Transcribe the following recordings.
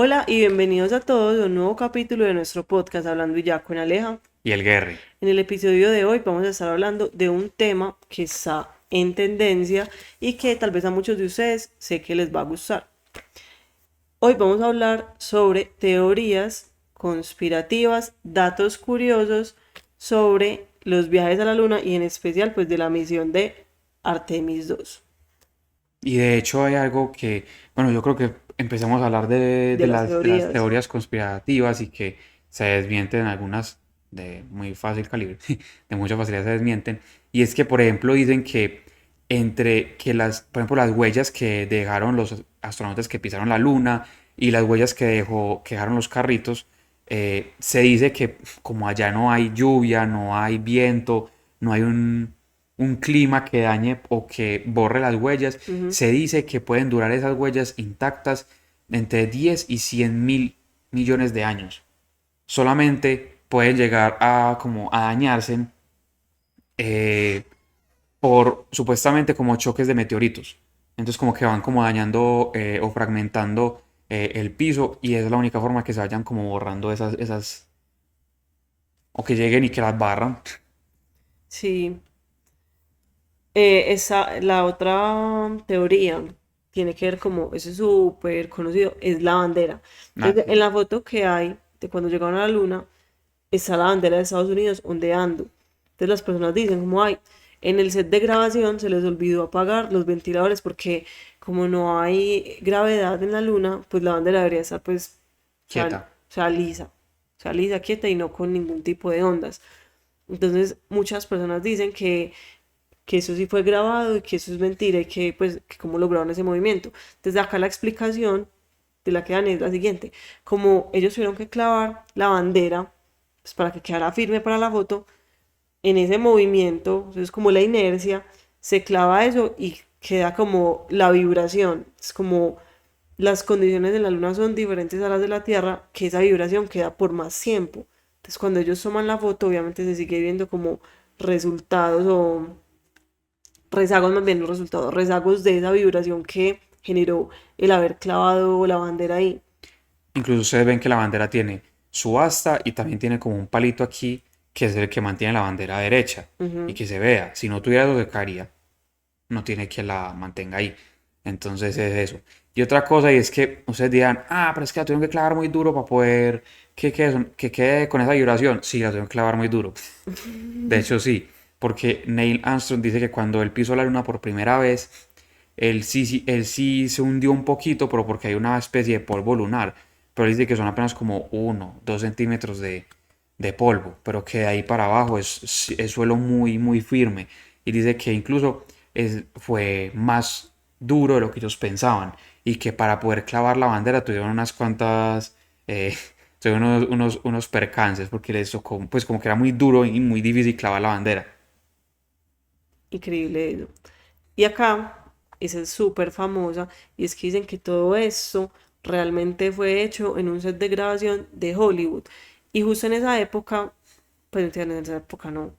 Hola y bienvenidos a todos a un nuevo capítulo de nuestro podcast Hablando y ya con Aleja. Y el Gary. En el episodio de hoy vamos a estar hablando de un tema que está en tendencia y que tal vez a muchos de ustedes sé que les va a gustar. Hoy vamos a hablar sobre teorías conspirativas, datos curiosos sobre los viajes a la luna y en especial pues de la misión de Artemis 2, Y de hecho hay algo que, bueno, yo creo que empezamos a hablar de, de de las las, de las teorías. teorías conspirativas y que se desmienten algunas de muy fácil calibre, de mucha facilidad se desmienten. Y es que, por ejemplo, dicen que por ejemplo, las huellas que dejaron los astronautas que pisaron la luna y las huellas que dejaron los carritos, se dice que como allá no hay lluvia, no hay viento, no hay un clima que dañe o que borre las huellas, Ujú. se dice que pueden durar esas huellas intactas entre 10 y 100 mil millones de años. Solamente pueden llegar a, como, a dañarse eh, por supuestamente como choques de meteoritos. Entonces como que van como dañando o fragmentando el piso y esa es la única forma que se vayan como borrando esas o que lleguen y que las barran. Sí. La otra teoría tiene que ver como, eso es súper conocido, es la bandera. Ah, Entonces, en sí. la foto que hay de cuando llegaron a la luna, está la bandera de Estados Unidos ondeando. Entonces las personas dicen como, ay, en el set de grabación se les olvidó apagar los ventiladores porque como no hay gravedad en la luna, pues la bandera debería estar pues, Quieta. o sea, lisa, quieta y no con ningún tipo de ondas. Entonces muchas personas dicen que eso sí fue grabado y que eso es mentira y que pues que cómo lograron ese movimiento. Desde acá la explicación de la que dan es la siguiente, como ellos tuvieron que clavar la bandera pues, para que quedara firme para la foto, en ese movimiento, entonces como la inercia, se clava eso y queda como la vibración, es como las condiciones de la luna son diferentes a las de la Tierra, que esa vibración queda por más tiempo. Entonces cuando ellos toman la foto, obviamente se sigue viendo como resultados o rezagos, más bien los resultados, rezagos de esa vibración que generó el haber clavado la bandera ahí. Incluso ustedes ven que la bandera tiene su asta y también tiene como un palito aquí que es el que mantiene la bandera derecha y Ujú. que se vea. Si no tuviera eso se caería. No tiene quien la mantenga ahí. Entonces es eso. Y otra cosa y es que ustedes dirán, ah, pero es que la tuvieron que clavar muy duro para poder que quede con esa vibración. Sí, la tuvieron que clavar muy duro. De hecho, sí. Porque Neil Armstrong dice que cuando él pisó la luna por primera vez, él sí se hundió un poquito, pero porque hay una especie de polvo lunar. Pero él dice que son apenas como 1, 2 centímetros de polvo, pero que de ahí para abajo es suelo muy, muy firme. Y dice que incluso fue más duro de lo que ellos pensaban. Y que para poder clavar la bandera tuvieron unas cuantas tuvieron unos percances, porque les tocó, pues como que era muy duro y muy difícil clavar la bandera. Increíble eso. Y acá, esa es súper famosa, y es que dicen que todo esto realmente fue hecho en un set de grabación de Hollywood. Y justo en esa época, pues mentira, en esa época no,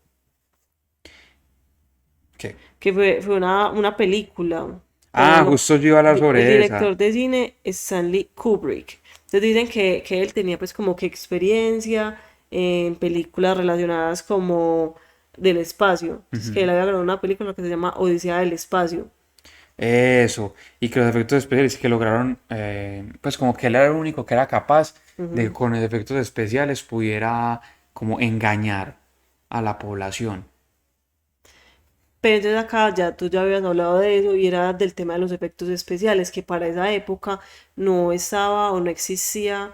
¿Qué? que fue una película, Ah, cuando justo yo iba a hablar el sobre esa. director de cine es Stanley Kubrick. Entonces dicen que él tenía pues como que experiencia en películas relacionadas como del espacio. Entonces que él Ujú. había grabado una película que se llama Odisea del Espacio. Eso. Y que los efectos especiales que lograron, pues como que él era el único que era capaz de que Ujú. con efectos especiales pudiera como engañar a la población. Pero entonces acá ya tú ya habías hablado de eso y era del tema de los efectos especiales, que para esa época no estaba o no existía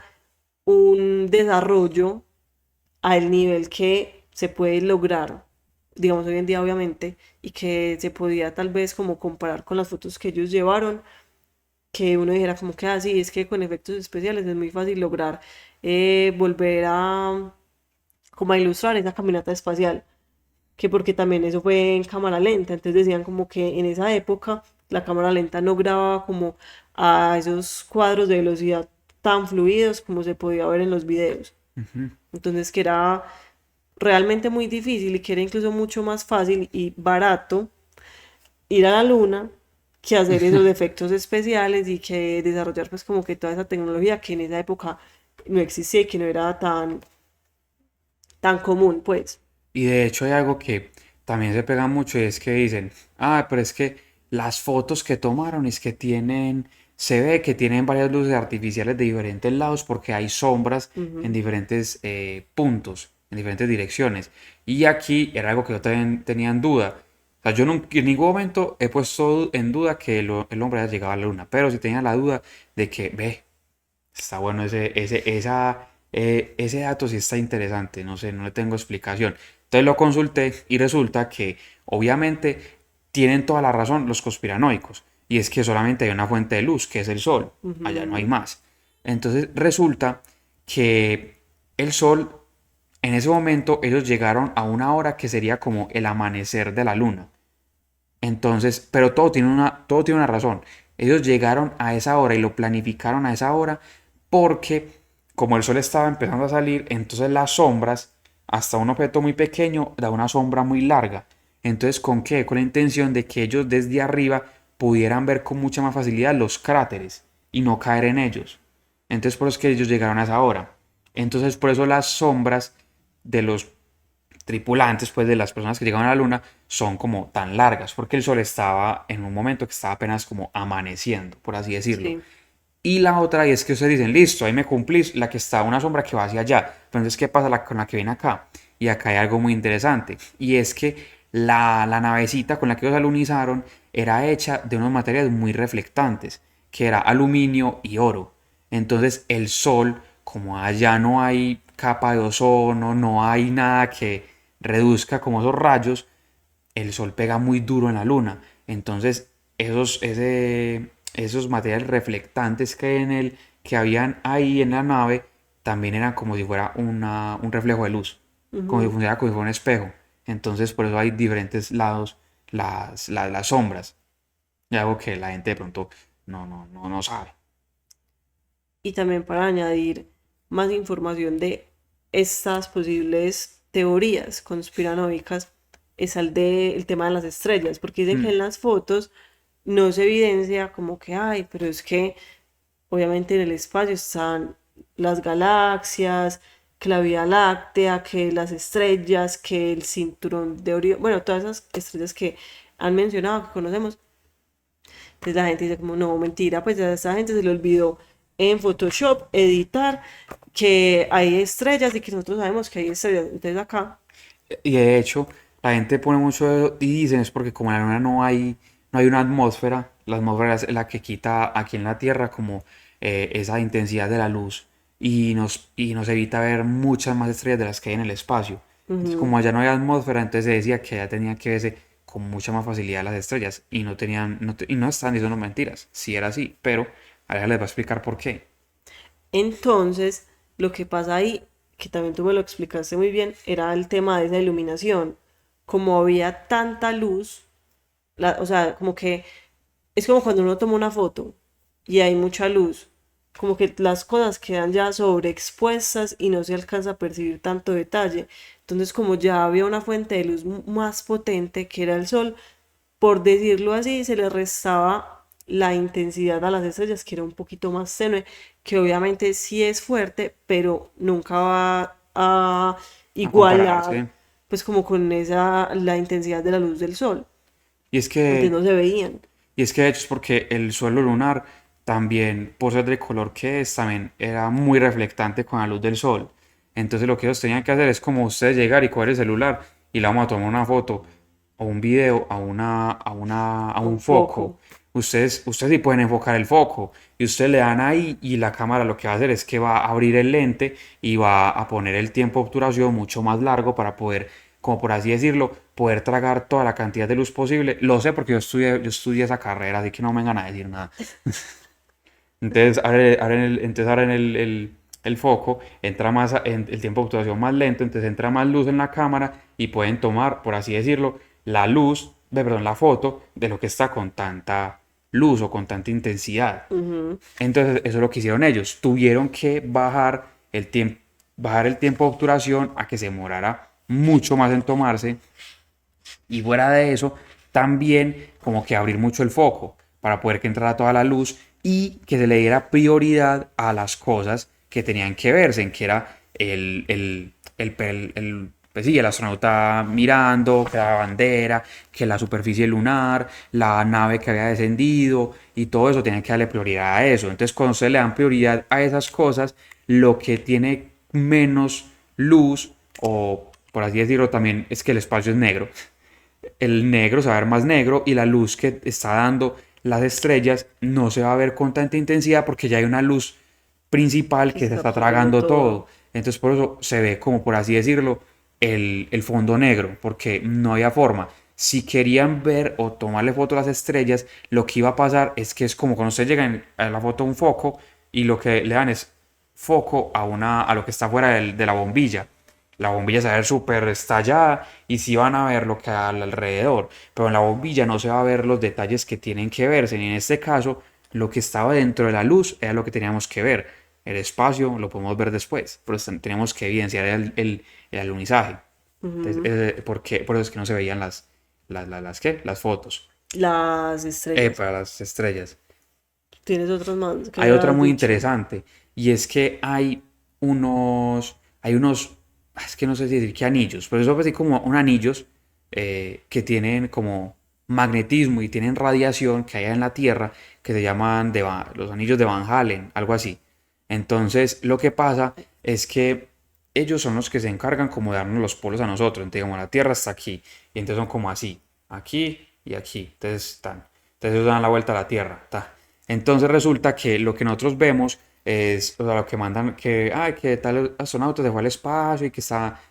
un desarrollo al nivel que se puede lograr, digamos hoy en día obviamente, y que se podía tal vez como comparar con las fotos que ellos llevaron, que uno dijera como que así, es que con efectos especiales es muy fácil lograr volver a como a ilustrar esa caminata espacial, que porque también eso fue en cámara lenta, entonces decían como que en esa época la cámara lenta no grababa como a esos cuadros de velocidad tan fluidos como se podía ver en los videos. Ujú. Entonces que era realmente muy difícil y que era incluso mucho más fácil y barato ir a la luna que hacer esos efectos especiales y que desarrollar pues como que toda esa tecnología que en esa época no existía y que no era tan común, pues. Y de hecho hay algo que también se pega mucho y es que dicen, ah, pero es que las fotos que tomaron es que tienen, se ve que tienen varias luces artificiales de diferentes lados porque hay sombras en Ujú. diferentes puntos, en diferentes direcciones. Y aquí era algo que yo también tenía en duda. O sea, yo nunca, en ningún momento he puesto en duda que el hombre haya llegado a la luna, pero sí tenía la duda de que, ve, está bueno ese dato sí está interesante, no sé, no le tengo explicación. Entonces lo consulté y resulta que obviamente tienen toda la razón los conspiranoicos. Y es que solamente hay una fuente de luz, que es el sol. Allá no hay Ujú. más. Entonces resulta que el sol, en ese momento ellos llegaron a una hora que sería como el amanecer de la luna. Entonces, pero todo tiene una razón. Ellos llegaron a esa hora y lo planificaron a esa hora porque como el sol estaba empezando a salir, entonces las sombras, hasta un objeto muy pequeño, da una sombra muy larga. Entonces, ¿con qué? Con la intención de que ellos desde arriba pudieran ver con mucha más facilidad los cráteres y no caer en ellos. Entonces, por eso es que ellos llegaron a esa hora. Entonces, por eso las sombras de los tripulantes, pues de las personas que llegaban a la luna, son como tan largas, porque el sol estaba en un momento que estaba apenas como amaneciendo, por así decirlo. Sí. Y la otra y es que ustedes dicen, listo, ahí me cumplís, la que está una sombra que va hacia allá. Pero entonces, ¿qué pasa con la que viene acá? Y acá hay algo muy interesante, y es que la navecita con la que ellos alunizaron era hecha de unos materiales muy reflectantes, que era aluminio y oro. Entonces el sol, como allá no hay capa de ozono, no hay nada que reduzca como esos rayos, el sol pega muy duro en la luna. Entonces, esos materiales reflectantes que habían ahí en la nave, también eran como si fuera un reflejo de luz, como si Ujú. funcionara como si fuera un espejo. Entonces, por eso hay diferentes lados las sombras. Y algo que la gente de pronto no sabe. Y también para añadir más información de estas posibles teorías conspiranoicas, es el tema de las estrellas, porque dicen que Mm. en las fotos no se evidencia como que, ay, pero es que obviamente en el espacio están las galaxias, que la Vía Láctea, que las estrellas, que el cinturón de Orión, bueno, todas esas estrellas que han mencionado, que conocemos. Entonces la gente dice como, no, mentira, pues a esa gente se le olvidó en Photoshop editar que hay estrellas y que nosotros sabemos que hay estrellas. Entonces acá, Y de hecho, la gente pone mucho y dicen es porque como en la luna no hay una atmósfera, la atmósfera es la que quita aquí en la Tierra como esa intensidad de la luz y nos evita ver muchas más estrellas de las que hay en el espacio. Entonces, ujú. como allá no hay atmósfera, entonces se decía que allá tenían que verse con mucha más facilidad las estrellas y no tenían, y no están diciendo mentiras, sí era así, pero ahora les va a explicar por qué. Entonces lo que pasa ahí, que también tú me lo explicaste muy bien, era el tema de esa iluminación. Como había tanta luz, o sea, como que es como cuando uno toma una foto y hay mucha luz, como que las cosas quedan ya sobreexpuestas y no se alcanza a percibir tanto detalle. Entonces, como ya había una fuente de luz más potente que era el sol, por decirlo así, se le restaba la intensidad a las estrellas, que era un poquito más tenue, que obviamente sí es fuerte, pero nunca va a A compararse. igualar, pues como con la intensidad de la luz del sol. Y es Antes no que se veían. Y es que de hecho es porque el suelo lunar también, por ser del color que es, también era muy reflectante con la luz del sol. Entonces lo que ellos tenían que hacer es como ustedes llegar y coger el celular y le vamos a tomar una foto o un video a Un un foco. foco. Ustedes sí pueden enfocar el foco y ustedes le dan ahí y la cámara lo que va a hacer es que va a abrir el lente y va a poner el tiempo de obturación mucho más largo para poder, como por así decirlo, poder tragar toda la cantidad de luz posible. Lo sé porque yo estudié esa carrera, así que no me vengan a decir nada. Entonces abren el foco, entra más en el tiempo de obturación más lento, entonces entra más luz en la cámara y pueden tomar, por así decirlo, la luz, perdón, la foto de lo que está con tanta luz o con tanta intensidad. Ujú. Entonces eso es lo que hicieron ellos. Tuvieron que bajar el tiempo de obturación a que se demorara mucho más en tomarse y fuera de eso, también como que abrir mucho el foco para poder que entrara toda la luz y que se le diera prioridad a las cosas que tenían que verse, en que era pues sí, el astronauta mirando, que la bandera, que la superficie lunar, la nave que había descendido y todo eso, tienen que darle prioridad a eso. Entonces, cuando ustedes le dan prioridad a esas cosas, lo que tiene menos luz, o por así decirlo también, es que el espacio es negro. El negro se va a ver más negro y la luz que está dando las estrellas no se va a ver con tanta intensidad porque ya hay una luz principal Que que se está está absorbiendo tragando todo. todo. Entonces por eso se ve como por así decirlo el fondo negro, porque no había forma. Si querían ver o tomarle foto a las estrellas, lo que iba a pasar es que es como cuando ustedes llegan a la foto a un foco y lo que le dan es foco a lo que está fuera de la bombilla. La bombilla se va a ver súper estallada y sí van a ver lo que hay alrededor, pero en la bombilla no se va a ver los detalles que tienen que verse. Y en este caso, lo que estaba dentro de la luz era lo que teníamos que ver. El espacio lo podemos ver después, pero tenemos que evidenciar el alunizaje. Entonces, Ujú. por eso es que no se veían ¿qué? Las fotos Las estrellas. para las estrellas. ¿Tienes otros más que Hay otra has muy dicho? interesante y es que hay unos, es que no sé si decir qué anillos, pero eso es así como un anillos que tienen como magnetismo y tienen radiación que hay en la Tierra que se llaman los anillos de Van Halen, algo así. Entonces, lo que pasa es que ellos son los que se encargan como de darnos los polos a nosotros. Entonces, como la Tierra está aquí y entonces son como así, aquí y aquí. Entonces ellos dan la vuelta a la Tierra. Ta. Entonces resulta que lo que nosotros vemos es, o sea, lo que mandan, que tal astronauta se fue al espacio y que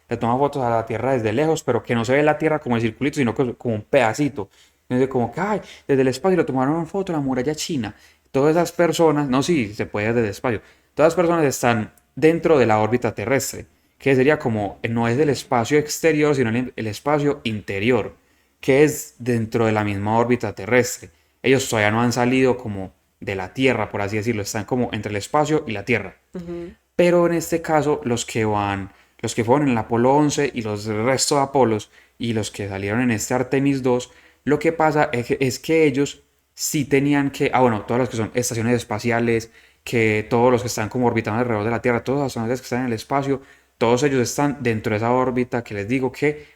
le toma fotos a la Tierra desde lejos, pero que no se ve la Tierra como el circulito, sino como un pedacito. Entonces, como que, desde el espacio le tomaron una foto a la muralla china. Todas esas personas, no, sí, se puede desde el espacio. Todas las personas están dentro de la órbita terrestre, que sería como, no es del espacio exterior, sino el espacio interior, que es dentro de la misma órbita terrestre. Ellos todavía no han salido como de la Tierra, por así decirlo, están como entre el espacio y la Tierra. Ujú. Pero en este caso, los que fueron en el Apolo 11 y los del resto de Apolos y los que salieron en este Artemis 2, lo que pasa es que ellos sí tenían que, bueno, todos los que son estaciones espaciales, que todos los que están como orbitando alrededor de la Tierra, todos los astronautas que están en el espacio, todos ellos están dentro de esa órbita que les digo que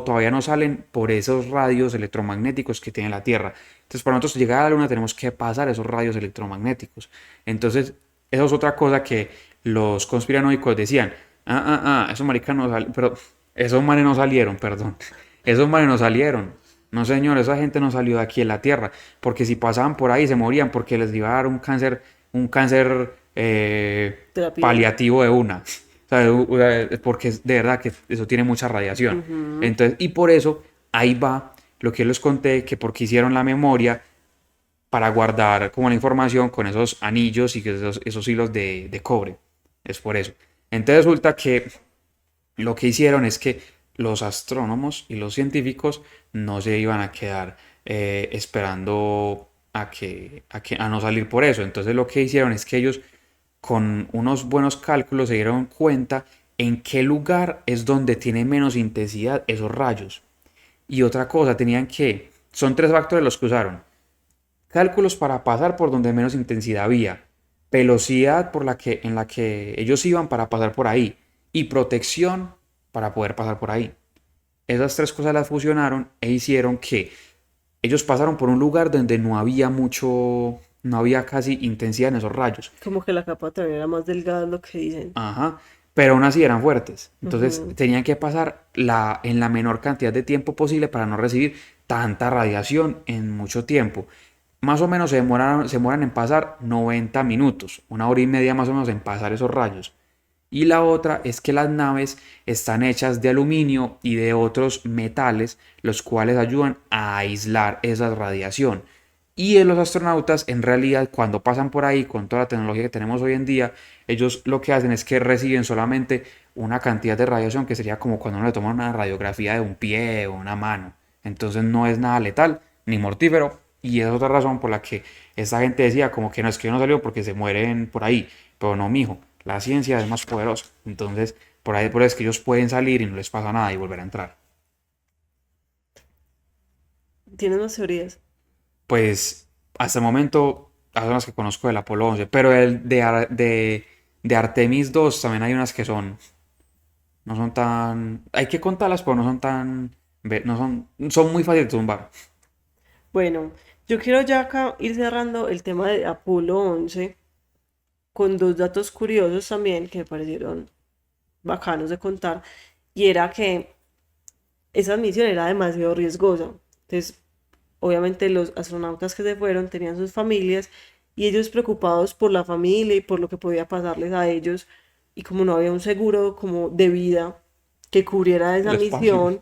todavía no salen por esos radios electromagnéticos que tiene la Tierra. Entonces, para nosotros llegar a la Luna tenemos que pasar esos rayos electromagnéticos. Entonces, eso es otra cosa que los conspiranoicos decían, esos maricas no salieron, pero esos manes no salieron, perdón, esos manes no salieron. No, señor, esa gente no salió de aquí en la Tierra, porque si pasaban por ahí se morían porque les iba a dar un cáncer De la piel. paliativo de una. O sea, porque de verdad que eso tiene mucha radiación. Ujú. Entonces, y por eso ahí va lo que les conté, que porque hicieron la memoria para guardar como la información con esos anillos y esos hilos de cobre. Es por eso. Entonces resulta que lo que hicieron es que los astrónomos y los científicos no se iban a quedar esperando a no salir por eso. Entonces lo que hicieron es que ellos con unos buenos cálculos se dieron cuenta en qué lugar es donde tiene menos intensidad esos rayos. Y otra cosa, son tres factores los que usaron: cálculos para pasar por donde menos intensidad había, velocidad en la que ellos iban para pasar por ahí y protección para poder pasar por ahí. Esas tres cosas las fusionaron e hicieron que ellos pasaron por un lugar donde no había casi intensidad en esos rayos. Como que la capa también era más delgada, es lo que dicen. Ajá. Pero aún así eran fuertes. Entonces Ujú. tenían que pasar en la menor cantidad de tiempo posible para no recibir tanta radiación en mucho tiempo. Más o menos se demoran en pasar 90 minutos, una hora y media más o menos en pasar esos rayos. Y la otra es que las naves están hechas de aluminio y de otros metales, los cuales ayudan a aislar esa radiación. Y los astronautas, en realidad, cuando pasan por ahí con toda la tecnología que tenemos hoy en día, ellos lo que hacen es que reciben solamente una cantidad de radiación que sería como cuando uno le toma una radiografía de un pie o una mano. Entonces no es nada letal ni mortífero. Y es otra razón por la que esta gente decía como que no, es que no salió porque se mueren por ahí. Pero no, mijo, la ciencia es más poderosa. Entonces, por ahí es que ellos pueden salir y no les pasa nada y volver a entrar. ¿Tienes más teorías? Pues hasta el momento, las son las que conozco del Apolo 11, pero el de Artemis 2 también hay unas que son, no son tan, hay que contarlas, pero no son tan, no son, son muy fáciles de tumbar. Bueno, yo quiero ya acá ir cerrando el tema de Apolo 11 con dos datos curiosos también que me parecieron bacanos de contar. Y era que esa misión era demasiado riesgosa. Entonces, obviamente los astronautas que se fueron tenían sus familias y ellos preocupados por la familia y por lo que podía pasarles a ellos. Y como no había un seguro como de vida que cubriera esa El espacio. misión, o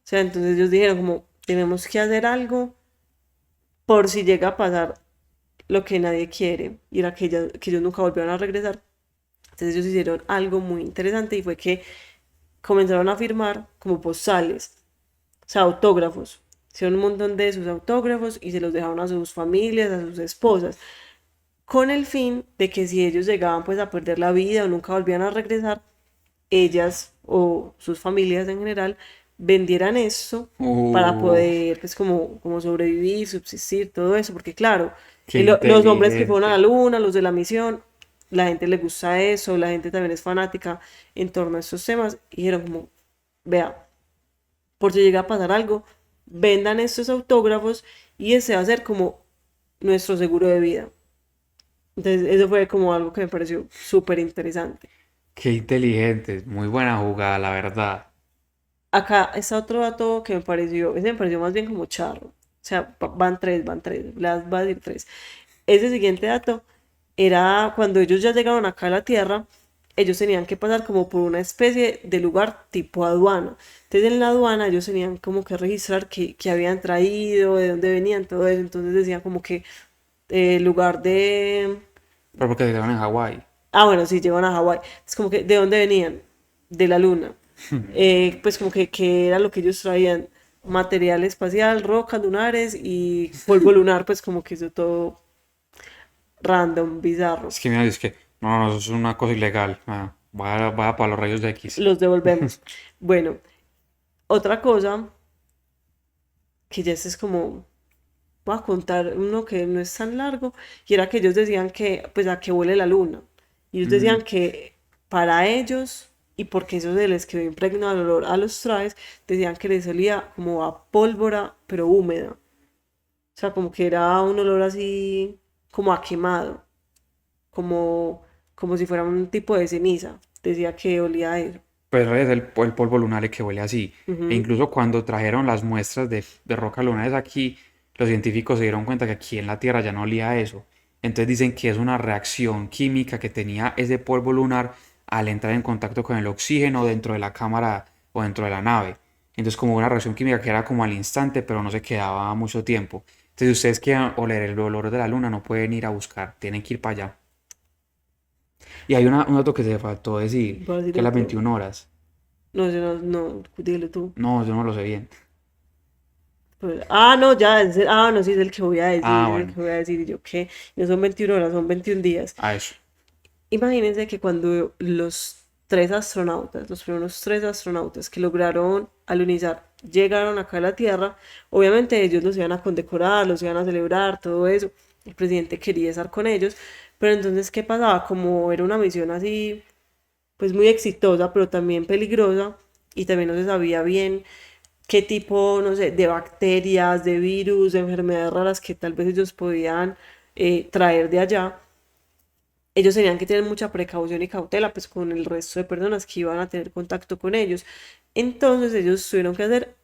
sea, entonces ellos dijeron como tenemos que hacer algo por si llega a pasar lo que nadie quiere y era que ellos nunca volvieron a regresar. Entonces ellos hicieron algo muy interesante y fue que comenzaron a firmar como postales, o sea, autógrafos. Hicieron un montón de sus autógrafos y se los dejaron a sus familias, a sus esposas, con el fin de que si ellos llegaban pues a perder la vida o nunca volvían a regresar, ellas o sus familias en general vendieran esto para Uh, poder pues como sobrevivir, subsistir, todo eso, porque claro, qué los hombres que fueron a la inteligente. luna, los de la misión, la gente le gusta eso, la gente también es fanática en torno a estos temas, y dijeron como, vea, por si llega a pasar algo, vendan estos autógrafos y ese va a ser como nuestro seguro de vida. Entonces, eso fue como algo que me pareció súper interesante. Qué inteligente. Muy buena jugada, la verdad. Acá está otro dato que me pareció, ese me pareció más bien como charro. O sea, van tres, las va a decir tres. Ese siguiente dato era cuando ellos ya llegaron acá a la Tierra, ellos tenían que pasar como por una especie de lugar tipo aduana. Entonces en la aduana ellos tenían como que registrar qué habían traído, de dónde venían, todo eso. Entonces decían como que lugar de... Pero porque se quedaron en Hawái. Ah, bueno, sí, llevan a Hawái. Es como que, ¿de dónde venían? De la luna. Pues como que era lo que ellos traían. Material espacial, rocas lunares y polvo lunar, pues como que eso todo random, bizarro. Es que mira, es que, no, no, eso es una cosa ilegal. Ah, vaya para los rayos de X. Los devolvemos. Bueno, otra cosa, que ya este es como, voy a contar uno que no es tan largo, y era que ellos decían que, pues a que huele la luna. Y ellos Mm, decían que para ellos, y porque eso se les quedó impregnado el olor a los trajes, decían que les olía como a pólvora, pero húmeda. O sea, como que era un olor así, como a quemado, como, como si fuera un tipo de ceniza. Decía que olía a eso. pues es el polvo lunar el que huele así. E Ujú. incluso cuando trajeron las muestras de rocas lunares aquí, los científicos se dieron cuenta que aquí en la Tierra ya no olía a eso. Entonces dicen que es una reacción química que tenía ese polvo lunar al entrar en contacto con el oxígeno dentro de la cámara o dentro de la nave. Entonces como una reacción química que era como al instante, pero no se quedaba mucho tiempo. Entonces si ustedes quieren oler el olor de la luna, no pueden ir a buscar, tienen que ir para allá. Y hay un dato que se faltó decir, Voy a decir que el las todo. 21 horas. No, yo no, no, dile tú. No, yo no lo sé bien. Pues, ah, no, ya, no, sí, es el que voy a Ah, decir, es el bueno, que voy a decir. Y yo, ¿qué? No son 21 horas, son 21 días. a eso. Imagínense que cuando los tres astronautas, los primeros tres astronautas que lograron alunizar, llegaron acá a la Tierra, obviamente ellos los iban a condecorar, los iban a celebrar, todo eso. El presidente quería estar con ellos, pero entonces, ¿qué pasaba? Como era una misión así, pues muy exitosa, pero también peligrosa, y también no se sabía bien qué tipo, no sé, de bacterias, de virus, de enfermedades raras que tal vez ellos podían traer de allá. Ellos tenían que tener mucha precaución y cautela pues con el resto de personas que iban a tener contacto con ellos. Entonces ellos tuvieron que hacer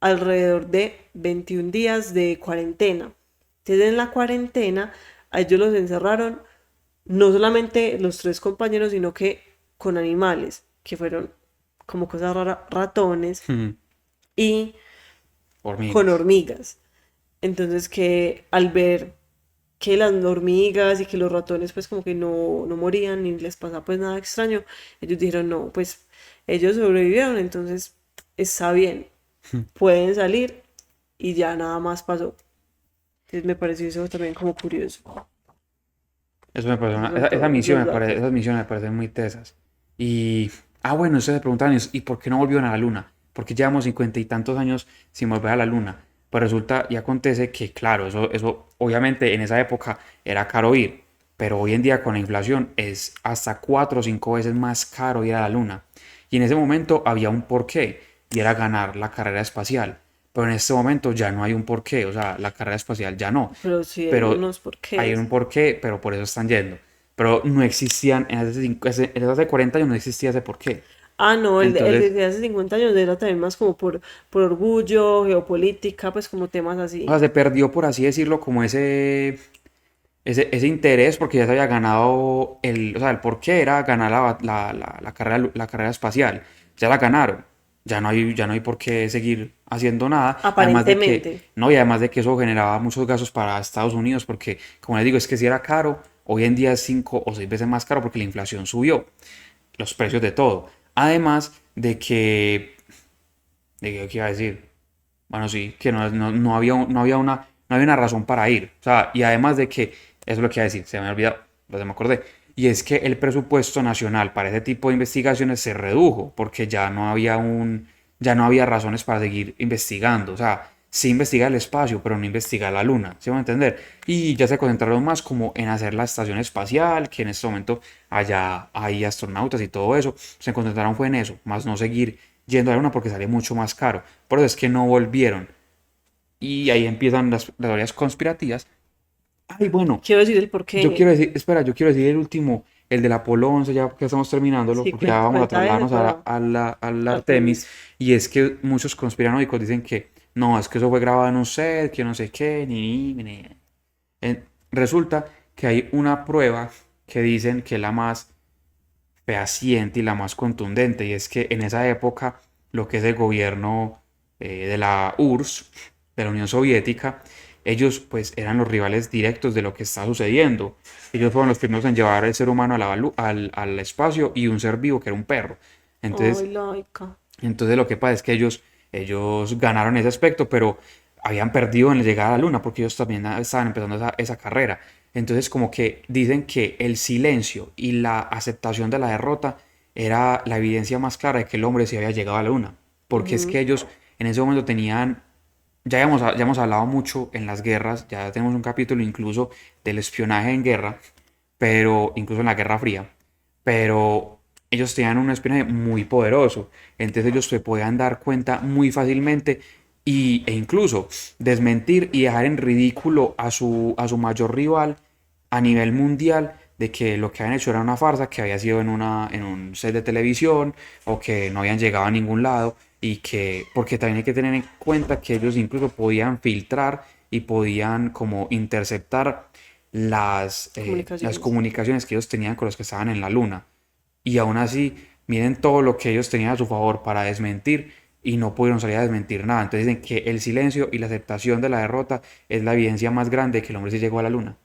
alrededor de 21 días de cuarentena. Entonces en la cuarentena a ellos los encerraron no solamente los tres compañeros, sino que con animales, que fueron como cosas raras, ratones y con Hormigas. hormigas. Entonces que al ver que las hormigas y que los ratones pues como que no morían ni les pasaba pues nada extraño, ellos dijeron no, pues ellos sobrevivieron, entonces está bien, pueden salir y ya nada más pasó. Entonces me pareció eso también como curioso. Eso me parece Esos son esa todos misión los me parece, datos. esas misiones me parecen muy tesas. Y, bueno, ustedes se preguntan, ¿y por qué no volvieron a la luna? Porque llevamos 50 y tantos años sin volver a la luna. Pues resulta y acontece que, claro, eso obviamente en esa época era caro ir, pero hoy en día con la inflación es hasta 4 o 5 veces más caro ir a la luna. Y en ese momento había un porqué, y era ganar la carrera espacial. Pero en este momento ya no hay un porqué, o sea, la carrera espacial ya no. Pero sí hay Pero unos hay porqués. un porqué, pero por eso están yendo. Pero no existían, en hace 40 años no existía ese porqué. Ah, no, el Entonces, de hace 50 años era también más como por orgullo, geopolítica, pues como temas o así. sea, se perdió, por así decirlo, como ese interés porque ya se había ganado o sea, el porqué era ganar la carrera espacial. Ya la ganaron. Ya no hay por qué seguir haciendo nada. Además de que, Aparentemente. no, y además de que eso generaba muchos gastos para Estados Unidos porque, como les digo, es que si era caro, hoy en día es 5 o 6 veces más caro porque la inflación subió los precios de todo. Además ¿qué iba a decir? Bueno, sí, que no había una razón para ir. O sea, y además de que, eso es lo que iba a decir, se me olvidó, pues me acordé. Y es que el presupuesto nacional para ese tipo de investigaciones se redujo porque ya no había razones para seguir investigando. O sea, sí investigar el espacio, pero no investigar la luna, ¿se va a entender? Y ya se concentraron más como en hacer la estación espacial, que en este momento allá hay astronautas y todo eso. Se concentraron fue en eso, más no seguir yendo a la luna porque sale mucho más caro. Por eso es que no volvieron. Y ahí empiezan las teorías conspirativas. Ay, bueno, Quiero decir el yo porqué. quiero decir, espera, yo quiero decir el último, el del Apolo 11, ya que estamos terminándolo, Sí, porque ya vamos a cuenta ese trasladarnos para al Artemis. Artemis. Y es que muchos conspiranoicos dicen que no, es que eso fue grabado en un set, que no sé qué, ni. Resulta que hay una prueba que dicen que es la más fehaciente y la más contundente, y es que en esa época lo que es el gobierno de la URSS, de la Unión Soviética, ellos pues eran los rivales directos de lo que está sucediendo. Ellos fueron los primeros en llevar al ser humano al espacio y un ser vivo que era un perro. Ay, Entonces, laica. entonces lo que pasa es que ellos ganaron ese aspecto, pero habían perdido en la llegada a la luna porque ellos también estaban empezando esa carrera. Entonces como que dicen que el silencio y la aceptación de la derrota era la evidencia más clara de que el hombre sí había llegado a la luna. Porque es Ujú. que ellos en ese momento tenían, ya hemos hablado mucho en las guerras, ya tenemos un capítulo incluso del espionaje en guerra, pero incluso en la Guerra Fría, pero ellos tenían un espionaje muy poderoso, entonces ellos se podían dar cuenta muy fácilmente e incluso desmentir y dejar en ridículo a su mayor rival a nivel mundial de que lo que habían hecho era una farsa, que había sido en un set de televisión o que no habían llegado a ningún lado y que, porque también hay que tener en cuenta que ellos incluso podían filtrar y podían como interceptar las Comunicaciones. comunicaciones que ellos tenían con los que estaban en la luna. Y aún así, miren todo lo que ellos tenían a su favor para desmentir y no pudieron salir a desmentir nada. Entonces dicen que el silencio y la aceptación de la derrota es la evidencia más grande de que el hombre sí llegó a la luna.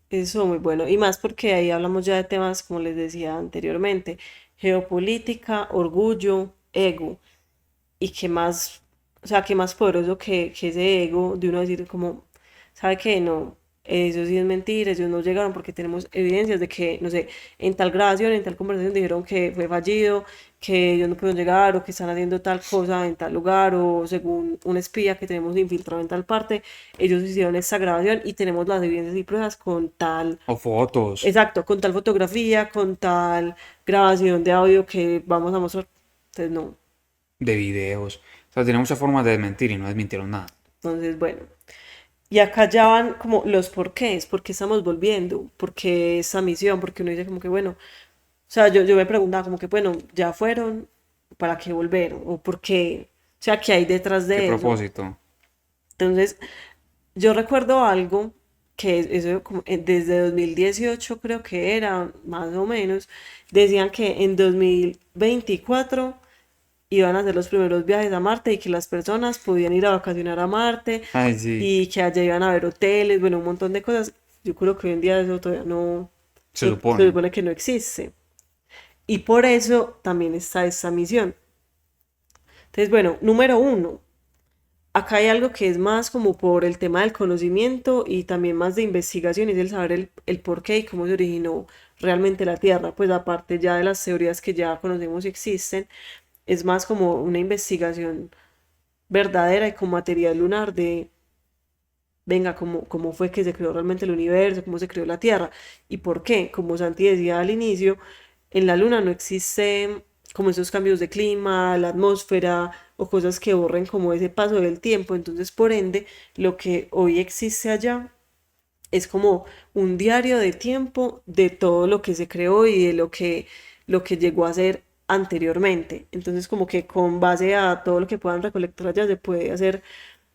Eso muy bueno. Y más porque ahí hablamos ya de temas, como les decía anteriormente, geopolítica, orgullo, ego. Y qué más, o sea, qué más poderoso que ese ego de uno decir como, ¿sabe qué? No, eso sí es mentira, ellos no llegaron porque tenemos evidencias de que, no sé, en tal grabación, en tal conversación dijeron que fue fallido, que ellos no pudieron llegar o que están haciendo tal cosa en tal lugar o según un espía que tenemos infiltrado en tal parte, ellos hicieron esta grabación y tenemos las evidencias y pruebas con tal, O fotos exacto, con tal fotografía, con tal grabación de audio que vamos a mostrar. Entonces, no. de videos. O sea, tiene muchas formas de desmentir y no desmintieron nada. Entonces, bueno. Y acá ya van como los porqués, por qué estamos volviendo, por qué esa misión, porque uno dice como que bueno, o sea, yo me preguntaba como que bueno, ya fueron, ¿para qué volver? O por qué, o sea, ¿qué hay detrás ¿Qué de eso? propósito? Entonces, yo recuerdo algo que eso como desde 2018 creo que era, más o menos, decían que en 2024 iban a hacer los primeros viajes a Marte y que las personas podían ir a vacacionar a Marte Ay, sí, y que allá iban a haber hoteles, bueno, un montón de cosas. Yo creo que hoy en día eso todavía no, se se supone. supone que no existe. Y por eso también está esta misión. Entonces, bueno, número uno, acá hay algo que es más como por el tema del conocimiento y también más de investigación, y es el saber el por qué y cómo se originó realmente la Tierra. Pues aparte ya de las teorías que ya conocemos y existen, es más como una investigación verdadera y con material lunar venga, cómo fue que se creó realmente el universo, cómo se creó la Tierra y por qué. Como Santi decía al inicio, en la Luna no existe como esos cambios de clima, la atmósfera o cosas que borren como ese paso del tiempo. Entonces, por ende, lo que hoy existe allá es como un diario de tiempo de todo lo que se creó y de lo que llegó a ser anteriormente. Entonces, como que con base a todo lo que puedan recolectar allá, se puede hacer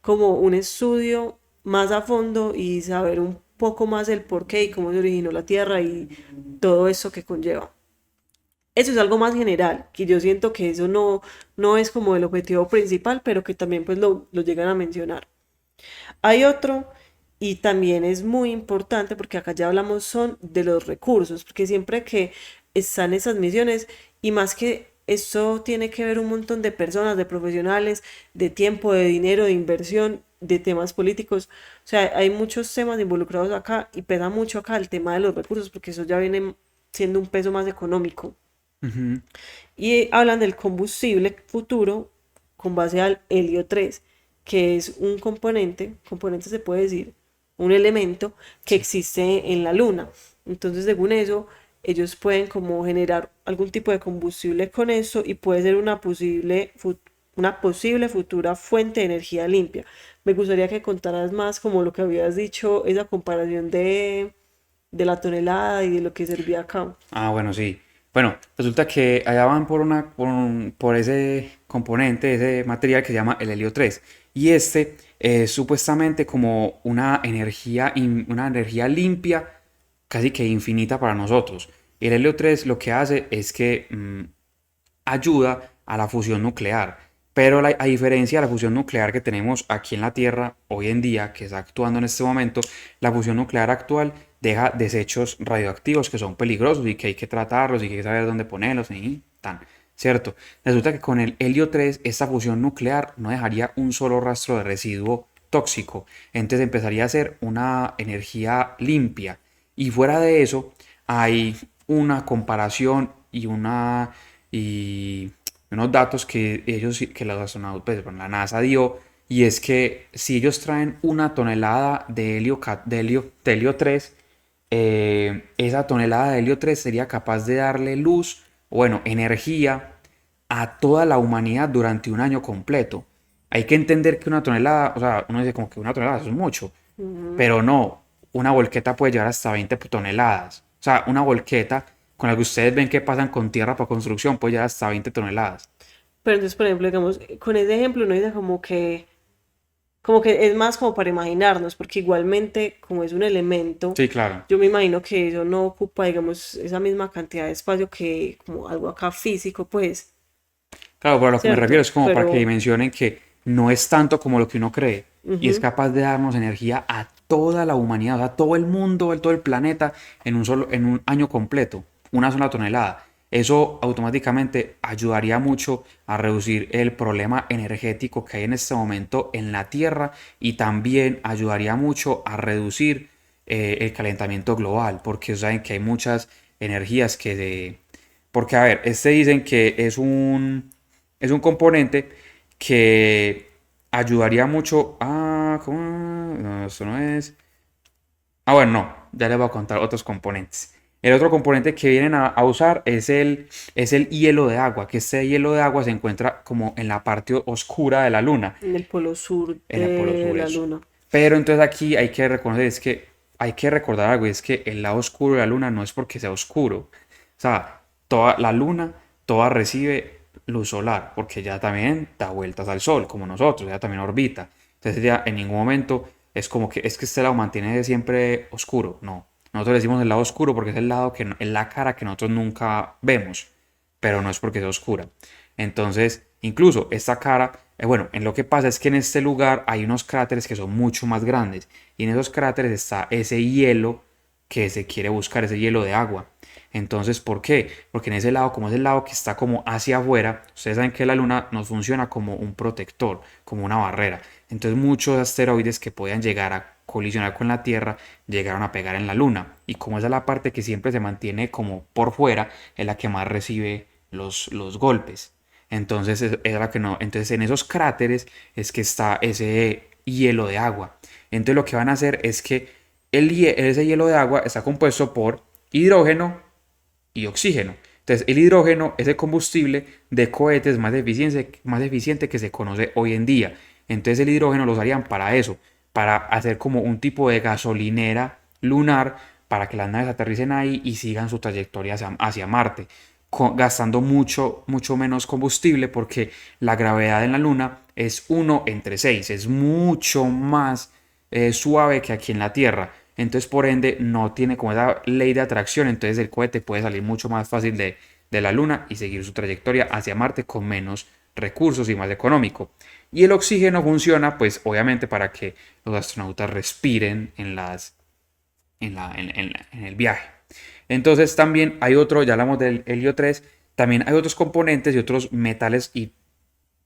como un estudio más a fondo y saber un poco más el por qué y cómo se originó la Tierra y todo eso que conlleva. Eso es algo más general, que yo siento que eso no es como el objetivo principal, pero que también pues lo llegan a mencionar. Hay otro, y también es muy importante, porque acá ya hablamos son de los recursos, porque siempre que están esas misiones, y más que eso tiene que ver un montón de personas, de profesionales, de tiempo, de dinero, de inversión, de temas políticos. O sea, hay muchos temas involucrados acá y pesa mucho acá el tema de los recursos, porque eso ya viene siendo un peso más económico. Ujú. Y hablan del combustible futuro con base al helio 3, que es un componente se puede decir, un elemento que Sí. existe en la Luna. Entonces, según eso, ellos pueden como generar algún tipo de combustible con eso y puede ser una posible futura fuente de energía limpia. Me gustaría que contaras más como lo que habías dicho, esa comparación de la tonelada y de lo que servía acá. Ah, bueno, sí. Bueno, resulta que allá van por ese componente, ese material que se llama el helio 3. Y este es supuestamente como una energía limpia, casi que infinita para nosotros. El helio 3 lo que hace es que ayuda a la fusión nuclear. Pero a diferencia de la fusión nuclear que tenemos aquí en la Tierra hoy en día, que está actuando en este momento, la fusión nuclear actual deja desechos radioactivos que son peligrosos y que hay que tratarlos y que hay que saber dónde ponerlos y tan, ¿cierto? Resulta que con el helio 3 esta fusión nuclear no dejaría un solo rastro de residuo tóxico, entonces empezaría a ser una energía limpia. Y fuera de eso, hay una comparación y unos datos que que los astronautas, pues, bueno, la NASA dio, y es que si ellos traen una tonelada de helio 3, esa tonelada de helio 3 sería capaz de darle luz, bueno, energía a toda la humanidad durante un año completo. Hay que entender que una tonelada, o sea, uno dice como que una tonelada eso es mucho, Ujú. pero no, una volqueta puede llevar hasta 20 toneladas. O sea, una volqueta con la que ustedes ven que pasan con tierra para construcción puede llevar hasta 20 toneladas. Pero entonces, por ejemplo, digamos, con ese ejemplo uno dice como que es más como para imaginarnos, porque igualmente, como es un elemento, Sí, claro. yo me imagino que eso no ocupa, digamos, esa misma cantidad de espacio que como algo acá físico, pues, Claro, pero a lo que me refiero ¿cierto? es como para que Pero, dimensionen que no es tanto como lo que uno cree y es ujú. capaz de darnos energía a toda la humanidad, a todo el mundo, a todo el planeta en un año completo, una sola tonelada. Eso automáticamente ayudaría mucho a reducir el problema energético que hay en este momento en la Tierra y también ayudaría mucho a reducir el calentamiento global, porque saben que hay muchas energías porque, a ver, dicen que es un componente que ayudaría mucho a... ¿cómo? No, esto no es... Ah, bueno, no, ya les voy a contar otros componentes. El otro componente que vienen a usar es el hielo de agua, que este hielo de agua se encuentra como en la parte oscura de la luna, En el polo sur en el polo de sur la eso. luna. Pero entonces aquí hay que reconocer, es que hay que recordar algo, es que el lado oscuro de la luna no es porque sea oscuro. O sea, toda la luna, toda recibe luz solar, porque ya también da vueltas al sol, como nosotros, ya también orbita. Entonces ya en ningún momento es que este lado mantiene siempre oscuro. No. Nosotros le decimos el lado oscuro porque es el lado es la cara que nosotros nunca vemos, pero no es porque sea oscura. Entonces, incluso esta cara, bueno, en lo que pasa es que en este lugar hay unos cráteres que son mucho más grandes y en esos cráteres está ese hielo que se quiere buscar, ese hielo de agua. Entonces, ¿por qué? Porque en ese lado, como es el lado que está como hacia afuera, ustedes saben que la luna nos funciona como un protector, como una barrera. Entonces, muchos asteroides que puedan llegar a colisionar con la Tierra llegaron a pegar en la luna. Y como esa es la parte que siempre se mantiene como por fuera, es la que más recibe los golpes. Entonces, es la que no. Entonces, en esos cráteres es que está ese hielo de agua. Entonces lo que van a hacer es que ese hielo de agua está compuesto por hidrógeno y oxígeno. Entonces, el hidrógeno es el combustible de cohetes más eficiente que se conoce hoy en día. Entonces, el hidrógeno lo usarían para eso, para hacer como un tipo de gasolinera lunar para que las naves aterricen ahí y sigan su trayectoria hacia Marte, gastando mucho menos combustible porque la gravedad en la Luna es 1/6, es mucho más suave que aquí en la Tierra. Entonces, por ende, no tiene como esa ley de atracción. Entonces, el cohete puede salir mucho más fácil de la Luna y seguir su trayectoria hacia Marte con menos recursos y más económico. Y el oxígeno funciona, pues, obviamente, para que los astronautas respiren en el viaje. Entonces, también hay otro, ya hablamos del helio 3, también hay otros componentes y otros metales y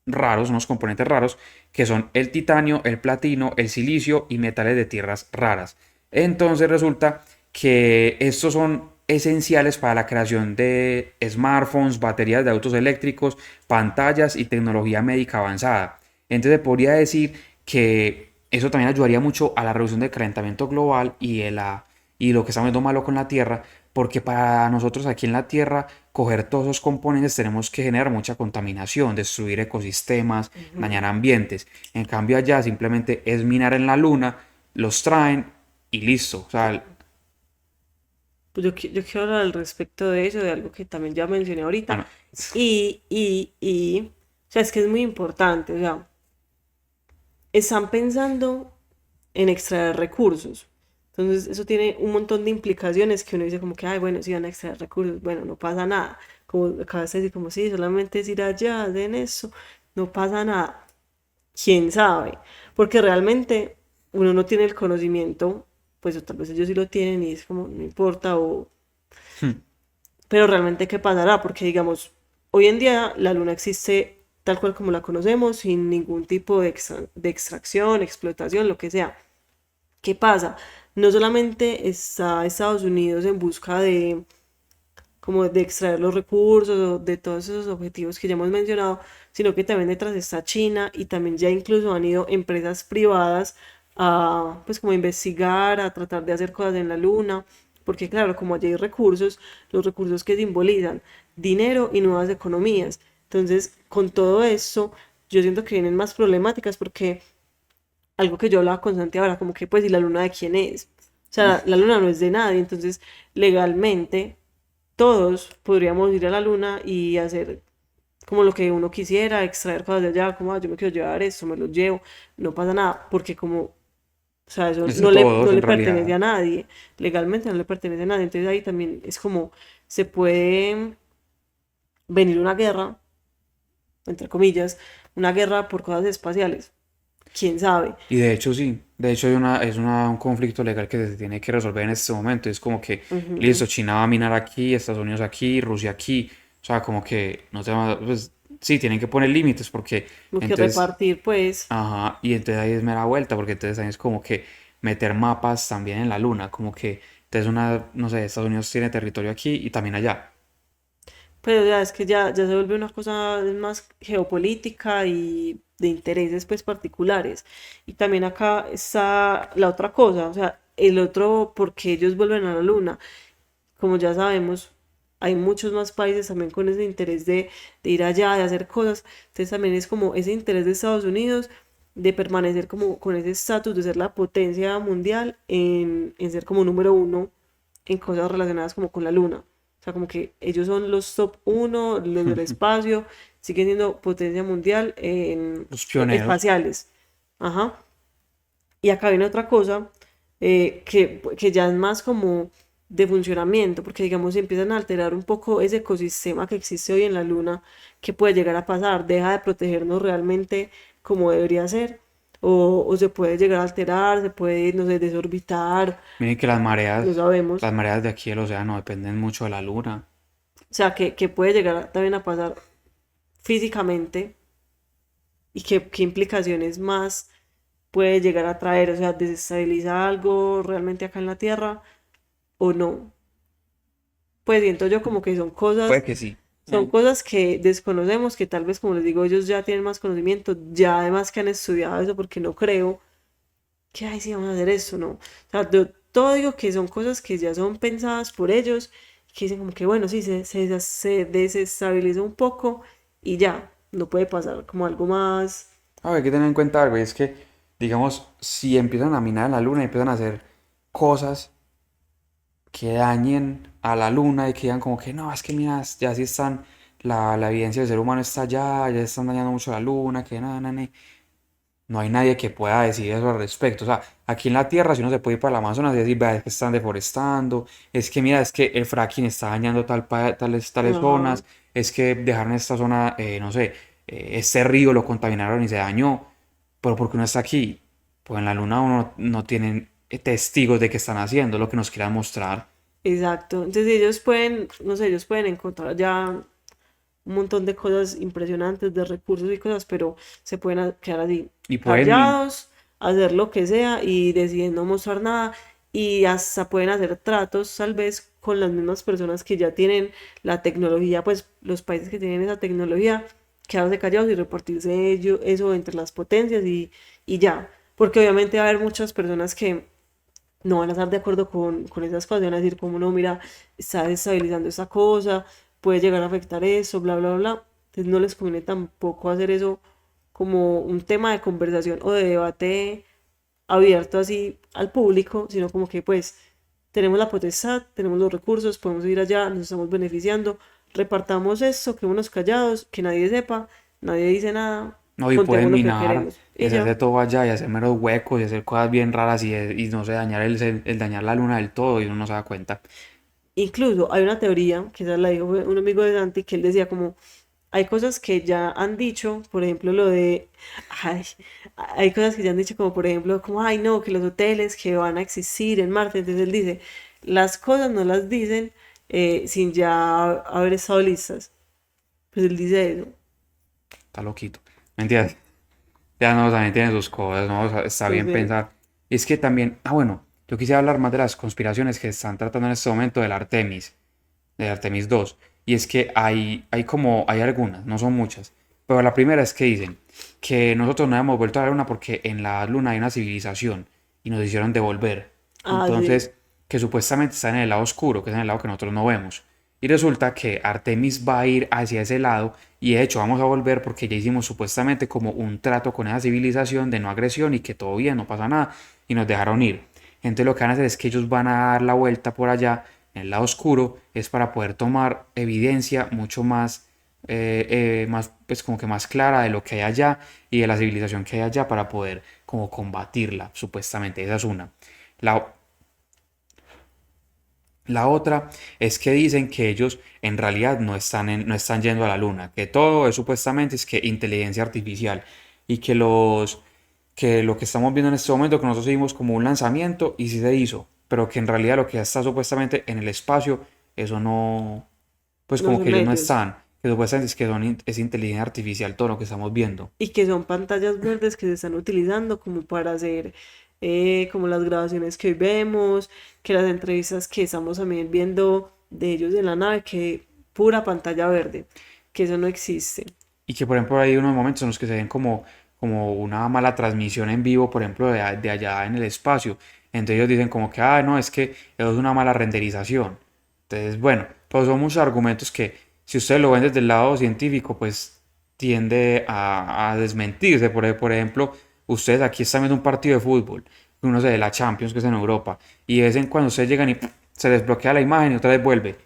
raros, unos componentes raros, que son el titanio, el platino, el silicio y metales de tierras raras. Entonces resulta que estos son esenciales para la creación de smartphones, baterías de autos eléctricos, pantallas y tecnología médica avanzada. Entonces podría decir que eso también ayudaría mucho a la reducción del calentamiento global y lo que estamos viendo malo con la Tierra, porque para nosotros aquí en la Tierra coger todos esos componentes tenemos que generar mucha contaminación, destruir ecosistemas, Ujú. dañar ambientes. En cambio allá simplemente es minar en la Luna, los traen y listo. O sea, Pues yo quiero hablar al respecto de eso, de algo que también ya mencioné ahorita. bueno, O sea, es que es muy importante, o sea, están pensando en extraer recursos. Entonces, eso tiene un montón de implicaciones que uno dice como que, ay, bueno, si van a extraer recursos, bueno, no pasa nada. Como acabas de decir, como sí, solamente es ir allá, hacen eso, no pasa nada. ¿Quién sabe? Porque realmente uno no tiene el conocimiento, pues o tal vez ellos sí lo tienen y es como, no importa, pero realmente qué pasará, porque digamos, hoy en día la luna existe tal cual como la conocemos, sin ningún tipo de extracción, explotación, lo que sea. ¿Qué pasa? No solamente está Estados Unidos en busca de como de extraer los recursos o de todos esos objetivos que ya hemos mencionado, sino que también detrás está China y también ya incluso han ido empresas privadas a pues como a investigar, a tratar de hacer cosas en la luna, porque claro, como allí hay recursos, los recursos que simbolizan dinero y nuevas economías. Entonces, con todo esto, yo siento que vienen más problemáticas porque algo que yo hablaba con Santi ahora, como que pues, ¿y la luna de quién es? O sea, la luna no es de nadie, entonces legalmente todos podríamos ir a la luna y hacer como lo que uno quisiera, extraer cosas de allá, como "Ah, yo me quiero llevar esto, me lo llevo, no pasa nada, porque como, o sea, eso es de todos no en le pertenece realidad. a nadie, legalmente no le pertenece a nadie, entonces ahí también es como se puede venir una guerra, entre comillas, una guerra por cosas espaciales, quién sabe. Y de hecho sí, de hecho un conflicto legal que se tiene que resolver en este momento. Es como que, Ujú. listo, China va a minar aquí, Estados Unidos aquí, Rusia aquí. O sea, como que no se va, pues sí, tienen que poner límites porque Lo que entonces, repartir, pues, ajá, y entonces ahí es mera vuelta, porque entonces ahí es como que meter mapas también en la luna, como que entonces no sé, Estados Unidos tiene territorio aquí y también allá. pero ya es que ya se vuelve una cosa más geopolítica y de intereses pues particulares. Y también acá está la otra cosa, o sea, el otro, porque ellos vuelven a la luna. Como ya sabemos, hay muchos más países también con ese interés de ir allá, de hacer cosas. Entonces también es como ese interés de Estados Unidos de permanecer como con ese estatus de ser la potencia mundial en ser como número uno en cosas relacionadas como con la luna. O sea, como que ellos son los top uno, los del espacio, siguen siendo potencia mundial Los pioneros. espaciales. Ajá. Y acá viene otra cosa que ya es más como de funcionamiento, porque digamos si empiezan a alterar un poco ese ecosistema que existe hoy en la Luna, ¿qué puede llegar a pasar? ¿Deja de protegernos realmente como debería ser? O se puede llegar a alterar, se puede, no sé, desorbitar, Miren que no sabemos. las mareas de aquí del océano dependen mucho de la luna. O sea, que puede llegar también a pasar físicamente y qué implicaciones más puede llegar a traer, o sea, desestabiliza algo realmente acá en la Tierra o no. Pues siento yo como que Puede que sí. son cosas que desconocemos, que tal vez, como les digo, ellos ya tienen más conocimiento, ya además que han estudiado eso, porque no creo. que, ay, sí, vamos a hacer eso, ¿no? O sea, yo todo digo que son cosas que ya son pensadas por ellos, que dicen como que, bueno, sí, se desestabiliza un poco y ya, no puede pasar como algo más. A ver, hay que tener en cuenta algo, y es que, digamos, si empiezan a minar la luna y empiezan a hacer cosas que dañen a la luna y que digan como que no, es que mira, ya sí están, la evidencia del ser humano está allá, ya están dañando mucho la luna, que nada, nada, no hay nadie que pueda decir eso al respecto. O sea, aquí en la Tierra, si uno se puede ir para el Amazonas y decir, vea, es que están deforestando, es que mira, es que el fracking está dañando tales Ajá, zonas, es que dejaron esta zona, no sé, este río lo contaminaron y se dañó, pero porque uno está aquí, pues en la Luna uno no tienen testigos de que están haciendo lo que nos quieran mostrar. exacto. Entonces ellos pueden, no sé, ellos pueden encontrar ya un montón de cosas impresionantes, de recursos y cosas, pero se pueden quedar así Y pueden, callados, hacer lo que sea y deciden no mostrar nada y hasta pueden hacer tratos tal vez con las mismas personas que ya tienen la tecnología, pues los países que tienen esa tecnología, quedarse callados y repartirse eso entre las potencias y ya, porque obviamente va a haber muchas personas que no van a estar de acuerdo con esas cosas, van a decir como no, mira, está desestabilizando esta cosa, puede llegar a afectar eso, bla, bla, bla. Entonces no les conviene tampoco hacer eso como un tema de conversación o de debate abierto así al público, sino como que pues tenemos la potestad, tenemos los recursos, podemos ir allá, nos estamos beneficiando, repartamos esto, quedémonos callados, que nadie sepa, nadie dice nada, no, y contemos pueden lo que minar queremos. y Y hacerse ya. todo allá y hacer meros huecos y hacer cosas bien raras y no sé, dañar el dañar la luna del todo y uno no se da cuenta. Incluso hay una teoría, que esa la dijo un amigo de Santi, que él decía como, hay cosas que ya han dicho, por ejemplo, lo de, ay, hay cosas que ya han dicho como, por ejemplo, como, ay, no, que los hoteles que van a existir en Marte, entonces él dice, las cosas no las dicen sin ya haber estado listas. Pues él dice eso. Está loquito. ¿Me entiendes? Ya no, también tiene sus cosas, ¿no? O sea, está bien Entonces, pensar. Y es que también, bueno, yo quisiera hablar más de las conspiraciones que están tratando en este momento del Artemis 2. Y es que hay algunas, no son muchas. Pero la primera es que dicen que nosotros no hemos vuelto a la luna porque en la luna hay una civilización y nos hicieron devolver. ah, sí. Entonces, que supuestamente está en el lado oscuro, que es en el lado que nosotros no vemos. Y resulta que Artemis va a ir hacia ese lado y de hecho vamos a volver porque ya hicimos supuestamente como un trato con esa civilización de no agresión y que todo bien, no pasa nada y nos dejaron ir. Entonces lo que van a hacer es que ellos van a dar la vuelta por allá en el lado oscuro, es para poder tomar evidencia mucho más, pues como que más clara de lo que hay allá y de la civilización que hay allá para poder como combatirla, supuestamente. Esa es una. La, la otra es que dicen que ellos en realidad no están yendo a la luna, que todo es supuestamente es que inteligencia artificial y que lo que estamos viendo en este momento, que nosotros seguimos como un lanzamiento y sí se hizo, pero que en realidad lo que ya está supuestamente en el espacio, eso no, pues No como que son ellos no ellos. están, que supuestamente es que es inteligencia artificial todo lo que estamos viendo. Y que son pantallas verdes que se están utilizando como para hacer como las grabaciones que hoy vemos, que las entrevistas que estamos también viendo de ellos en la nave, que pura pantalla verde, que eso no existe. Y que por ejemplo hay unos momentos en los que se ven como una mala transmisión en vivo, por ejemplo, de allá en el espacio. Entonces ellos dicen como que, no, es que eso es una mala renderización. Entonces, bueno, pues son muchos argumentos que si ustedes lo ven desde el lado científico, pues tiende a desmentirse. Por ejemplo, ustedes aquí están viendo un partido de fútbol, uno de la Champions, que es en Europa, y de vez en cuando ustedes llegan y se desbloquea la imagen y otra vez vuelve.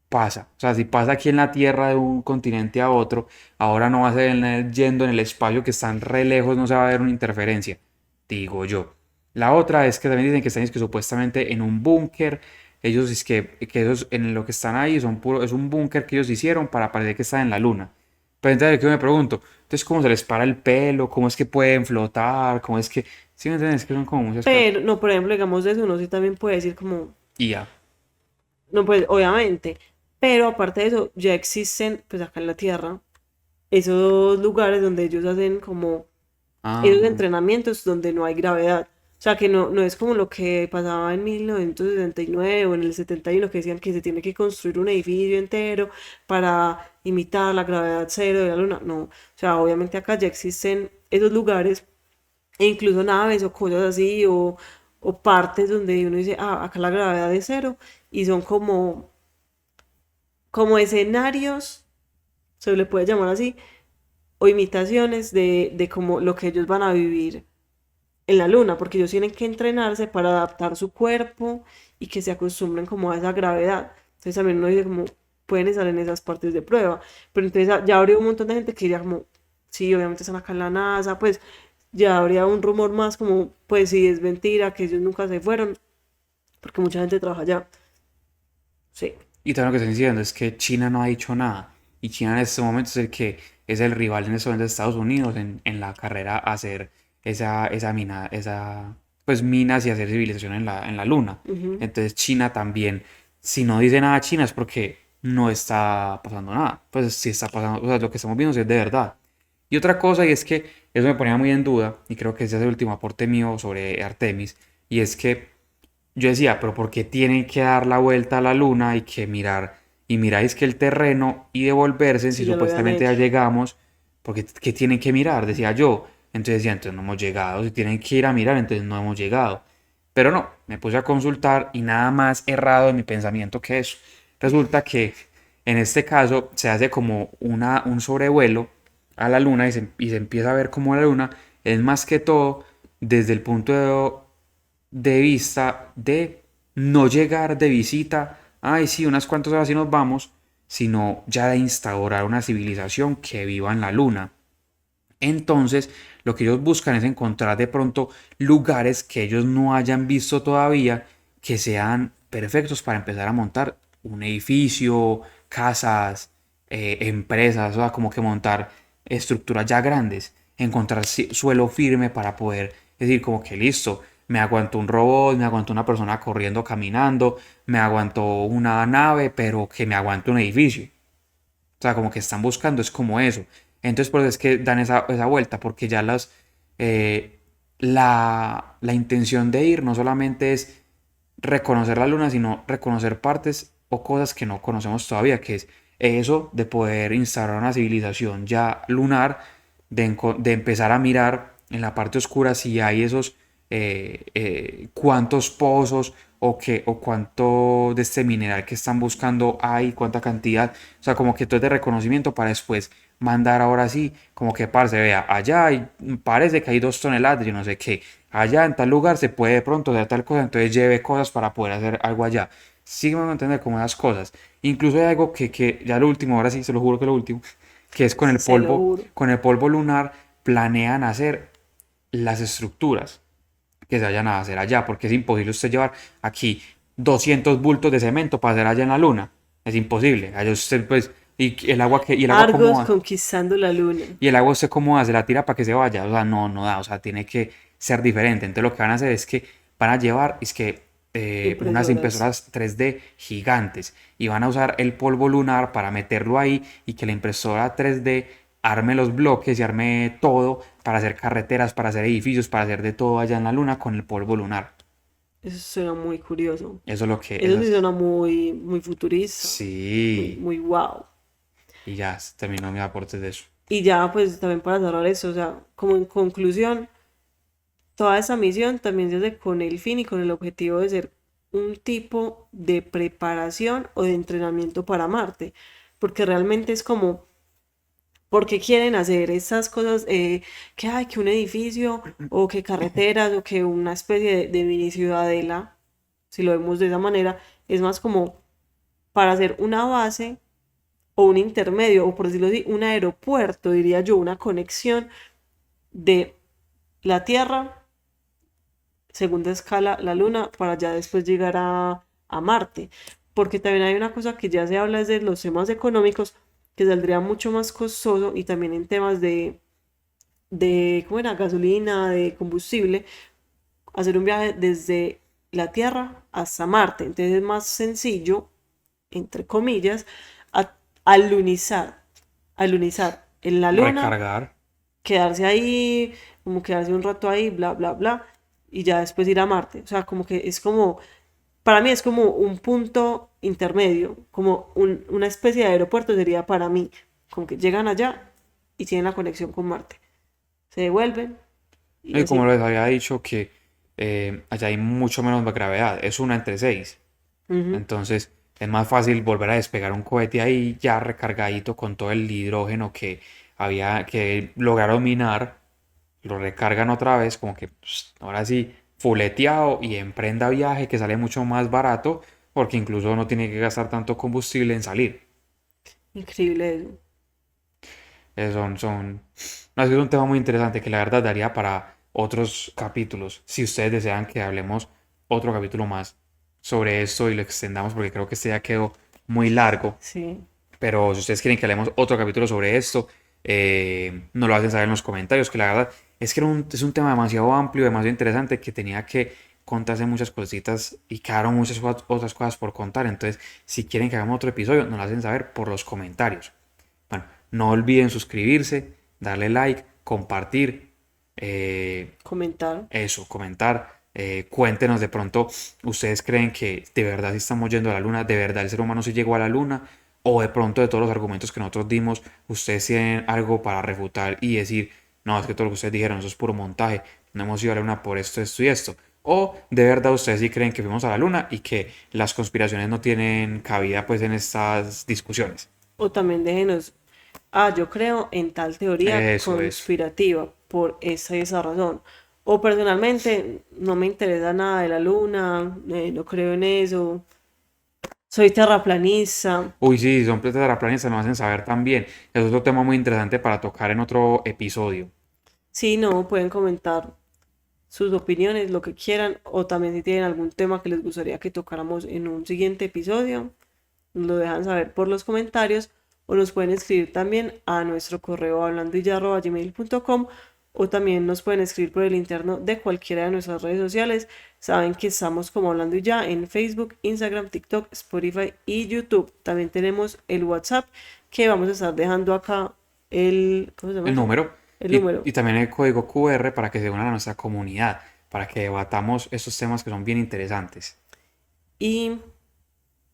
Pasa. O sea, si pasa aquí en la Tierra de un continente a otro, ahora no va a ser yendo en el espacio que están re lejos, no se va a ver una interferencia, digo yo. La otra es que también dicen que están es que supuestamente en un búnker, ellos es que ellos en lo que están ahí son puro, es un búnker que ellos hicieron para parecer que están en la luna. Pero entonces yo me pregunto, entonces cómo se les para el pelo, cómo es que pueden flotar, cómo es que, ¿sí me entiendes? Que son como muchas cosas. Pero, no, por ejemplo, digamos de eso, uno sí también puede decir como, Y ya. no, pues obviamente, pero aparte de eso, ya existen, pues acá en la Tierra, esos lugares donde ellos hacen como esos Ah, entrenamientos donde no hay gravedad. O sea, que no es como lo que pasaba en 1969 o en el 71, que decían que se tiene que construir un edificio entero para imitar la gravedad cero de la Luna. No, o sea, obviamente acá ya existen esos lugares e incluso naves o cosas así, o partes donde uno dice, ah, acá la gravedad es cero, y son como escenarios, se le puede llamar así, o imitaciones de como lo que ellos van a vivir en la luna, porque ellos tienen que entrenarse para adaptar su cuerpo y que se acostumbren como a esa gravedad. Entonces también uno dice como, pueden estar en esas partes de prueba, pero entonces ya habría un montón de gente que diría como, sí, obviamente están acá en la NASA, pues ya habría un rumor más como, pues sí, es mentira, que ellos nunca se fueron, porque mucha gente trabaja allá. Sí, Y también lo que estoy diciendo es que China no ha dicho nada. Y China en este momento es el que es el rival en este momento de Estados Unidos en la carrera a hacer esa mina, pues minas y hacer civilización en la luna. ujú, Entonces China también, si no dice nada China es porque no está pasando nada. Pues sí está pasando, o sea, lo que estamos viendo sí es de verdad. Y otra cosa, y es que eso me ponía muy en duda, y creo que ese es el último aporte mío sobre Artemis, y es que yo decía, pero ¿por qué tienen que dar la vuelta a la luna y que mirar, y miráis que el terreno y devolverse si sí, ya lo habían supuestamente ya hecho. llegamos? Porque ¿qué tienen que mirar? Decía yo. Entonces decía, entonces no hemos llegado. Si tienen que ir a mirar, entonces no hemos llegado. Pero no, me puse a consultar y nada más errado en mi pensamiento que eso. Resulta que en este caso se hace como un sobrevuelo a la luna y se empieza a ver como la luna es más que todo desde el punto de vista de no llegar de visita, ay sí, unas cuantas horas y nos vamos, sino ya de instaurar una civilización que viva en la luna. Entonces, lo que ellos buscan es encontrar de pronto lugares que ellos no hayan visto todavía, que sean perfectos para empezar a montar un edificio, casas, empresas, o sea, como que montar estructuras ya grandes, encontrar suelo firme para poder decir como que listo, me aguanto un robot, me aguanto una persona corriendo, caminando, me aguanto una nave, pero que me aguante un edificio. O sea, como que están buscando, es como eso. Entonces, por eso es que dan esa vuelta, porque ya eh, la intención de ir no solamente es reconocer la luna, sino reconocer partes o cosas que no conocemos todavía, que es eso de poder instaurar una civilización ya lunar, de empezar a mirar en la parte oscura si hay esos cuántos pozos o cuánto de este mineral que están buscando hay, cuánta cantidad, o sea, como que todo es de reconocimiento para después mandar ahora sí, como que parce, vea, allá parece que hay 2 toneladas de yo no sé qué, allá en tal lugar se puede de pronto hacer tal cosa, entonces lleve cosas para poder hacer algo allá. Sí me van a entender como esas cosas. Incluso hay algo que ya lo último, ahora sí, se lo juro que lo último, que es Se lo juro. con el polvo lunar planean hacer las estructuras que se vayan a hacer allá, porque es imposible usted llevar aquí 200 bultos de cemento para hacer allá en la luna. Es imposible. Allá usted pues, y el agua cómo Argos va, conquistando la luna. y el agua usted cómo hace, la tira para que se vaya, o sea, no, no da, o sea, tiene que ser diferente. Entonces lo que van a hacer es que van a llevar, es que unas Impresoras. impresoras 3D gigantes y van a usar el polvo lunar para meterlo ahí y que la impresora 3D arme los bloques y arme todo para hacer carreteras, para hacer edificios, para hacer de todo allá en la luna con el polvo lunar. Eso suena muy curioso. Eso es lo que, Eso eso sí es, suena muy, muy futurista. Muy, sí, muy wow. y ya terminó mi aporte de eso. Y ya, pues también para cerrar eso, o sea, como en conclusión, toda esa misión también se hace con el fin y con el objetivo de ser un tipo de preparación o de entrenamiento para Marte. Porque realmente es como, ¿por qué quieren hacer esas cosas? Que hay que un edificio, o que carreteras, o que una especie de mini ciudadela, si lo vemos de esa manera, es más como para hacer una base o un intermedio, o por decirlo así, un aeropuerto, diría yo, una conexión de la Tierra, segunda escala la Luna, para ya después llegar a Marte. Porque también hay una cosa que ya se habla es de los temas económicos, que saldría mucho más costoso, y también en temas de ¿cómo era? Gasolina, de combustible, hacer un viaje desde la Tierra hasta Marte. Entonces es más sencillo, entre comillas, a- alunizar, alunizar en la Luna, Recargar. quedarse ahí, como quedarse un rato ahí, bla, bla, bla, y ya después ir a Marte. O sea, como que es como, para mí es como un punto intermedio, como una especie de aeropuerto sería para mí, como que llegan allá y tienen la conexión con Marte. Se devuelven Y Y como así. les había dicho que allá hay mucho menos gravedad, es una entre seis. Ujú. Entonces es más fácil volver a despegar un cohete ahí ya recargadito con todo el hidrógeno que lograron minar, lo recargan otra vez, como que ahora sí, fuleteado y emprenda viaje que sale mucho más barato porque incluso no tiene que gastar tanto combustible en salir. Increíble eso. No, es que es un tema muy interesante que la verdad daría para otros capítulos. Si ustedes desean que hablemos otro capítulo más sobre esto y lo extendamos, porque creo que este ya quedó muy largo. Sí. Pero si ustedes quieren que hablemos otro capítulo sobre esto, nos lo hacen saber en los comentarios, que la verdad es que es un tema demasiado amplio, demasiado interesante, que tenía que contarse muchas cositas y quedaron muchas otras cosas por contar. Entonces, si quieren que hagamos otro episodio, nos lo hacen saber por los comentarios. Bueno, no olviden suscribirse, darle like, compartir, Comentar. eso, comentar. Cuéntenos de pronto, ¿ustedes creen que de verdad sí estamos yendo a la luna? ¿De verdad el ser humano sí llegó a la luna? O de pronto de todos los argumentos que nosotros dimos, ustedes tienen algo para refutar y decir, no, es que todo lo que ustedes dijeron, eso es puro montaje, no hemos ido a la luna por esto, esto y esto. O de verdad ustedes sí creen que fuimos a la luna y que las conspiraciones no tienen cabida pues en estas discusiones. O también déjenos, yo creo en tal teoría Eso es. conspirativa por esa y esa razón. O personalmente no me interesa nada de la luna, no creo en eso, soy terraplanista. Uy, sí, si son terraplanistas, nos hacen saber también. Es otro tema muy interesante para tocar en otro episodio. Sí, no, pueden comentar sus opiniones, lo que quieran, o también si tienen algún tema que les gustaría que tocáramos en un siguiente episodio, nos lo dejan saber por los comentarios o nos pueden escribir también a nuestro correo hablandoyya@gmail.com o también nos pueden escribir por el interno de cualquiera de nuestras redes sociales. Saben que estamos como Hablando y Ya en Facebook, Instagram, TikTok, Spotify y YouTube. También tenemos el WhatsApp que vamos a estar dejando acá ¿cómo se llama El eso? número El número. y también el código QR para que se unan a nuestra comunidad, para que debatamos estos temas que son bien interesantes. Y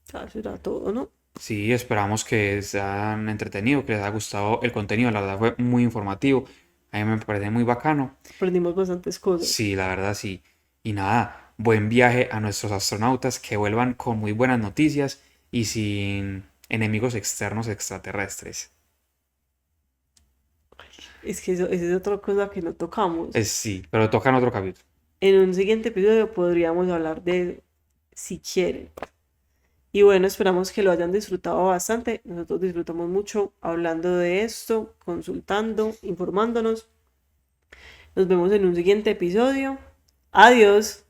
eso era todo, ¿no? Sí, esperamos que se hayan entretenido, que les haya gustado el contenido. La verdad fue muy informativo. A mí me parece muy bacano. Aprendimos bastantes cosas. Sí, la verdad sí. Y nada, buen viaje a nuestros astronautas que vuelvan con muy buenas noticias y sin enemigos externos extraterrestres. Es que eso, esa es otra cosa que no tocamos. Sí, pero toca en otro capítulo. En un siguiente episodio podríamos hablar de si quieren. Y bueno, esperamos que lo hayan disfrutado bastante. Nosotros disfrutamos mucho hablando de esto, consultando, informándonos. Nos vemos en un siguiente episodio. Adiós.